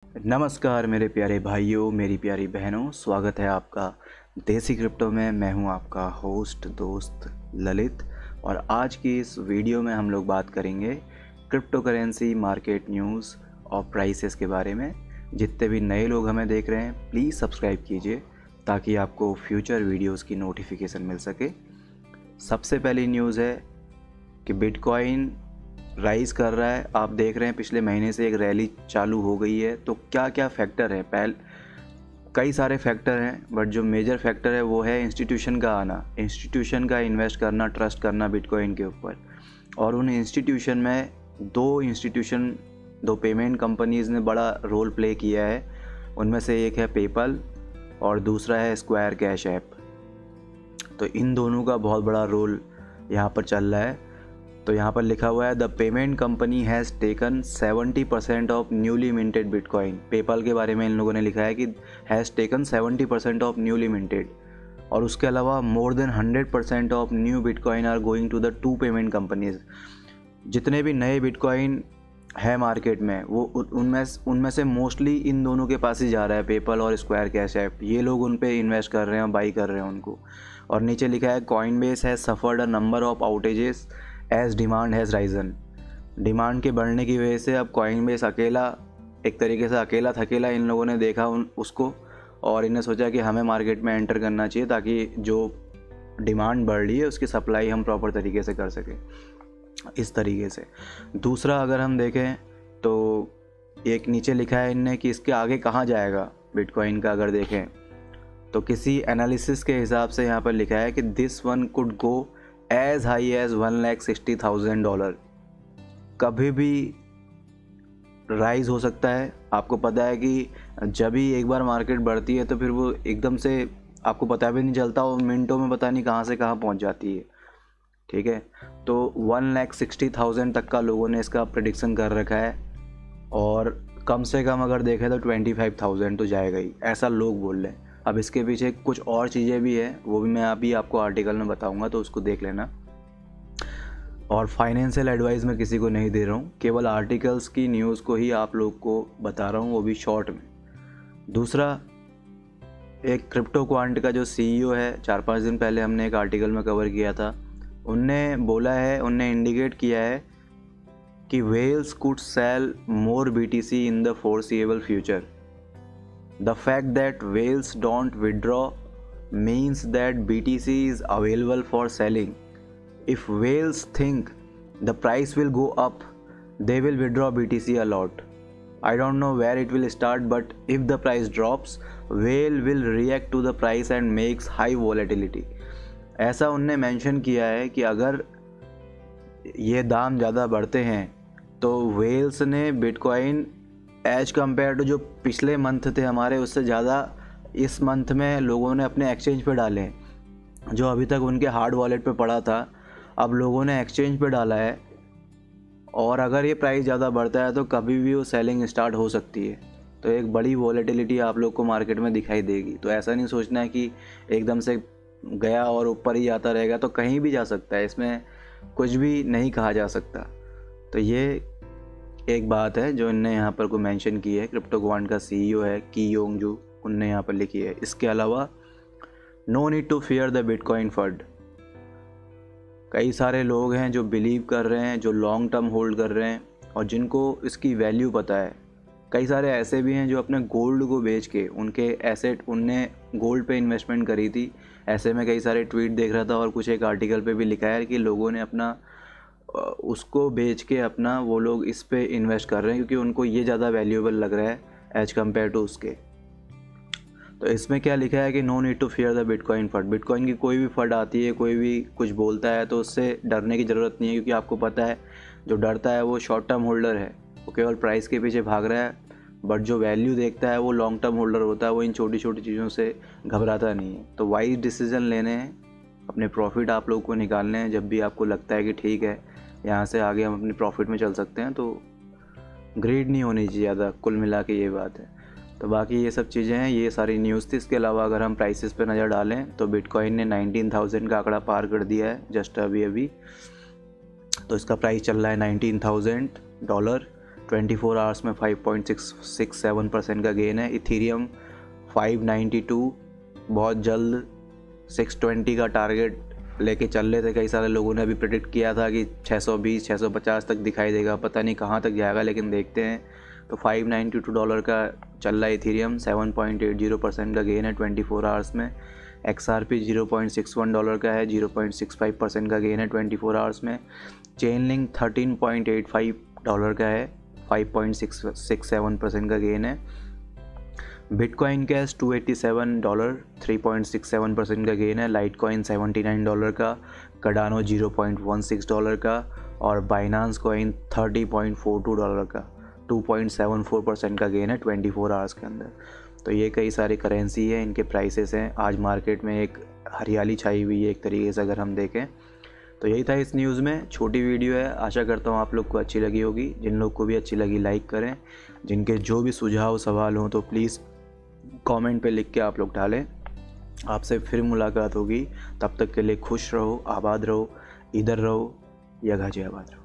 नमस्कार मेरे प्यारे भाइयों, मेरी प्यारी बहनों, स्वागत है आपका देसी क्रिप्टो में। मैं हूं आपका होस्ट दोस्त ललित और आज की इस वीडियो में हम लोग बात करेंगे क्रिप्टो करेंसी मार्केट न्यूज़ और प्राइसेस के बारे में। जितने भी नए लोग हमें देख रहे हैं प्लीज़ सब्सक्राइब कीजिए ताकि आपको फ्यूचर वीडियोस की नोटिफिकेशन मिल सके। सबसे पहली न्यूज़ है कि बिटकॉइन राइज़ कर रहा है। आप देख रहे हैं पिछले महीने से एक रैली चालू हो गई है। तो क्या क्या फैक्टर है? कई सारे फैक्टर हैं, बट जो मेजर फैक्टर है वो है इंस्टीट्यूशन का आना, इंस्टीट्यूशन का इन्वेस्ट करना, ट्रस्ट करना बिटकॉइन के ऊपर। और उन इंस्टीट्यूशन में दो पेमेंट कंपनीज़ ने बड़ा रोल प्ले किया है। उनमें से एक है पेपल और दूसरा है स्क्वायर कैश ऐप। तो इन दोनों का बहुत बड़ा रोल यहाँ पर चल रहा है। तो यहाँ पर लिखा हुआ है the payment company has taken 70% of newly minted bitcoin. PayPal के बारे में इन लोगों ने लिखा है कि has taken 70% of newly minted, और उसके अलावा more than 100% of new bitcoin are going to the two payment companies. जितने भी नए बिटकॉइन है मार्केट में वो उनमें से मोस्टली इन दोनों के पास ही जा रहा है, पेपल और स्क्वायर कैश ऐप। ये लोग उन पे इन्वेस्ट कर रहे हैं और बाई कर रहे हैं उनको। और नीचे लिखा है Coinbase has suffered a number of outages as demand has risen. Demand के बढ़ने की वजह से अब कॉइनबेस एक तरीके से अकेला थकेला इन लोगों ने देखा उसको, और इन्हें सोचा कि हमें मार्केट में एंटर करना चाहिए ताकि जो डिमांड बढ़ रही है उसकी सप्लाई हम प्रॉपर तरीके से कर सकें। इस तरीके से दूसरा अगर हम देखें तो एक नीचे लिखा है इनने कि इसके आगे कहाँ जाएगा बिटकॉइन का। अगर देखें तो किसी एनालिसिस के हिसाब से यहाँ पर लिखा है कि this one could go as high as $1,60,000। कभी भी राइज हो सकता है। आपको पता है कि जब भी एक बार मार्केट बढ़ती है तो फिर वो एकदम से आपको पता भी नहीं चलता और मिनटों में पता नहीं कहाँ से कहाँ पहुँच जाती है। ठीक है, तो 1,60,000 तक का लोगों ने इसका प्रेडिक्शन कर रखा है, और कम से कम अगर देखें तो 25,000 तो जाएगा ही, ऐसा लोग बोल रहे हैं। अब इसके पीछे कुछ और चीज़ें भी हैं, वो भी मैं अभी आपको आर्टिकल में बताऊंगा, तो उसको देख लेना। और फाइनेंशियल एडवाइस मैं किसी को नहीं दे रहा हूँ, केवल आर्टिकल्स की न्यूज़ को ही आप लोग को बता रहा हूँ, वो भी शॉर्ट में। दूसरा, एक क्रिप्टो क्वांट का जो CEO है, 4-5 दिन पहले हमने एक आर्टिकल में कवर किया था, उनने इंडिकेट किया है कि whales could sell more BTC in the foreseeable future. The fact that whales don't withdraw means that BTC is available for selling. If whales think the price will go up, they will withdraw BTC a lot. I don't know where it will start, but if the price drops, whale will react to the price and makes high volatility. ऐसा उनने mention किया है कि अगर ये दाम ज़्यादा बढ़ते हैं तो वेल्स ने बिटकॉइन एज कम्पेयर टू जो पिछले मंथ थे हमारे, उससे ज़्यादा इस मंथ में लोगों ने अपने एक्सचेंज पे डाले हैं। जो अभी तक उनके हार्ड वॉलेट पे पड़ा था, अब लोगों ने एक्सचेंज पे डाला है। और अगर ये प्राइस ज़्यादा बढ़ता है तो कभी भी वो सेलिंग स्टार्ट हो सकती है। तो एक बड़ी वॉलेटिलिटी आप लोग को मार्केट में दिखाई देगी। तो ऐसा नहीं सोचना है कि एकदम से गया और ऊपर ही आता रहेगा, तो कहीं भी जा सकता है, इसमें कुछ भी नहीं कहा जा सकता। तो ये एक बात है जो इनने यहाँ पर को मेंशन की है। क्रिप्टो क्वांट का CEO है की योंग जू, उनने यहाँ पर लिखी है। इसके अलावा no need to fear the bitcoin fund. कई सारे लोग हैं जो बिलीव कर रहे हैं, जो लॉन्ग टर्म होल्ड कर रहे हैं और जिनको इसकी वैल्यू पता है। कई सारे ऐसे भी हैं जो अपने गोल्ड को बेच के उनके एसेट, उनने गोल्ड पे इन्वेस्टमेंट करी थी। ऐसे में कई सारे ट्वीट देख रहा था और कुछ एक आर्टिकल पे भी लिखा है कि लोगों ने अपना उसको बेच के अपना वो लोग इस पे इन्वेस्ट कर रहे हैं क्योंकि उनको ये ज़्यादा वैल्यूएबल लग रहा है एज कम्पेयर टू उसके। तो इसमें क्या लिखा है कि no need to fear the bitcoin fund. Bitcoin की कोई भी फंड आती है, कोई भी कुछ बोलता है तो उससे डरने की ज़रूरत नहीं है, क्योंकि आपको पता है जो डरता है वो शॉर्ट टर्म होल्डर है, वो केवल प्राइस के पीछे भाग रहा है। बट जो वैल्यू देखता है वो लॉन्ग टर्म होल्डर होता है, वो इन छोटी छोटी चीज़ों से घबराता नहीं है। तो वाइज डिसीजन लेने हैं, अपने प्रॉफिट आप लोग को निकालने हैं। जब भी आपको लगता है कि ठीक है यहाँ से आगे हम अपने प्रॉफिट में चल सकते हैं, तो ग्रीड नहीं होनी चाहिए ज़्यादा। कुल मिला के ये बात है। तो बाकी ये सब चीज़ें हैं, ये सारी न्यूज़ थी। इसके अलावा अगर हम प्राइसेस पे नज़र डालें तो बिटकॉइन ने 19,000 का आंकड़ा पार कर दिया है जस्ट अभी। तो इसका प्राइस चल रहा है $19,000। 24 आवर्स में 5.667% का गेन है। इथीरियम 592, बहुत जल्द 620 का टारगेट लेके चल रहे थे। कई सारे लोगों ने अभी प्रेडिक्ट किया था कि 620 650 तक दिखाई देगा, पता नहीं कहाँ तक जाएगा, लेकिन देखते हैं। तो $592 का चल रहा है इथीरियम, 7.80% का गेन है 24 आवर्स में। XRP $0.61 का है, 0.65% का गेन है 24 आवर्स में। चेनलिंक $13.85 का है, 5.67% का गेन है। बिटकॉइन कैश $287, 3.67% का गेन है। लाइटकॉइन $79 का, कार्डानो $0.16 का और बाइनांस कॉइन $30.42 का, 2.74% का गेन है 24 आवर्स के अंदर। तो ये कई सारी करेंसी है, इनके प्राइसेस हैं। आज मार्केट में एक हरियाली छाई हुई है एक तरीके से अगर हम देखें। तो यही था इस न्यूज़ में, छोटी वीडियो है। आशा करता हूँ आप लोग को अच्छी लगी होगी। जिन लोग को भी अच्छी लगी लाइक करें। जिनके जो भी सुझाव सवाल हों तो प्लीज़ कमेंट पे लिख के आप लोग डालें। आपसे फिर मुलाकात होगी, तब तक के लिए खुश रहो, आबाद रहो, इधर रहो या गाजियाबाद रहो।